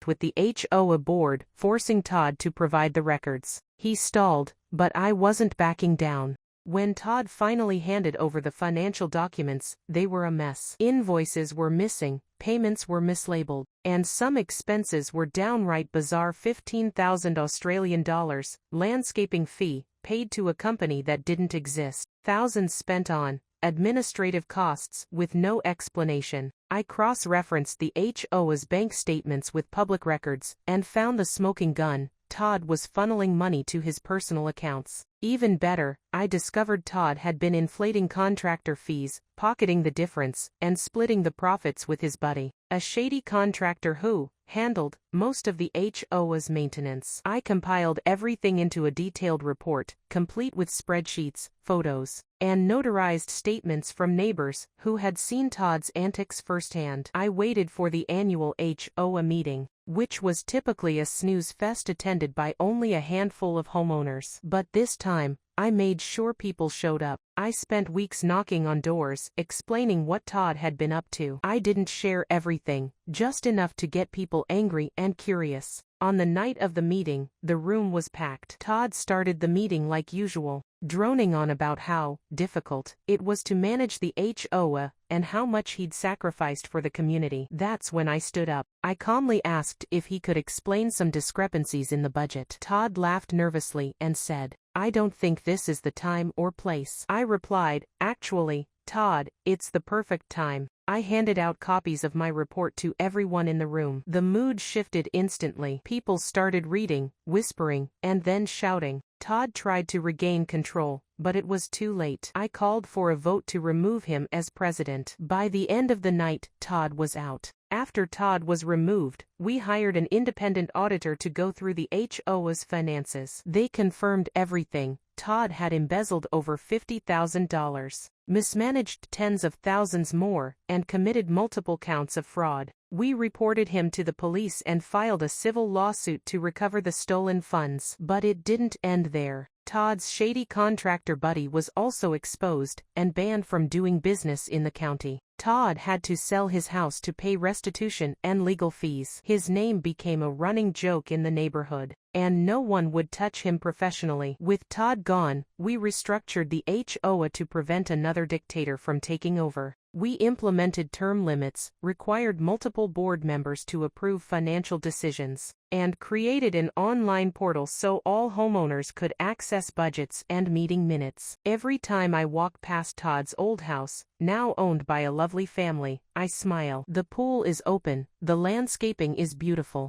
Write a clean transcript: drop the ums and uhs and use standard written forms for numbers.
with the HOA board, forcing Todd to provide the records. He stalled, but I wasn't backing down. When Todd finally handed over the financial documents, they were a mess. Invoices were missing, payments were mislabeled, and some expenses were downright bizarre. 15,000 Australian dollars, landscaping fee, paid to a company that didn't exist. Thousands spent on administrative costs with no explanation. I cross-referenced the HOA's bank statements with public records and found the smoking gun. Todd was funneling money to his personal accounts. Even better, I discovered Todd had been inflating contractor fees, pocketing the difference, and splitting the profits with his buddy, a shady contractor who handled most of the HOA's maintenance. I compiled everything into a detailed report, complete with spreadsheets, photos, and notarized statements from neighbors who had seen Todd's antics firsthand. I waited for the annual HOA meeting, which was typically a snooze fest attended by only a handful of homeowners. But this time, I made sure people showed up. I spent weeks knocking on doors, explaining what Todd had been up to. I didn't share everything, just enough to get people angry and curious. On the night of the meeting, the room was packed. Todd started the meeting like usual, droning on about how difficult it was to manage the HOA and how much he'd sacrificed for the community. That's when I stood up. I calmly asked if he could explain some discrepancies in the budget. Todd laughed nervously and said, "I don't think this is the time or place." I replied, "Actually, Todd, it's the perfect time." I handed out copies of my report to everyone in the room. The mood shifted instantly. People started reading, whispering, and then shouting. Todd tried to regain control, but it was too late. I called for a vote to remove him as president. By the end of the night, Todd was out. After Todd was removed, we hired an independent auditor to go through the HOA's finances. They confirmed everything. Todd had embezzled over $50,000, mismanaged tens of thousands more, and committed multiple counts of fraud. We reported him to the police and filed a civil lawsuit to recover the stolen funds. But it didn't end there. Todd's shady contractor buddy was also exposed and banned from doing business in the county. Todd had to sell his house to pay restitution and legal fees. His name became a running joke in the neighborhood, and no one would touch him professionally. With Todd gone, we restructured the HOA to prevent another dictator from taking over. We implemented term limits, required multiple board members to approve financial decisions, and created an online portal so all homeowners could access budgets and meeting minutes. Every time I walk past Todd's old house, now owned by a lovely family, I smile. The pool is open, the landscaping is beautiful,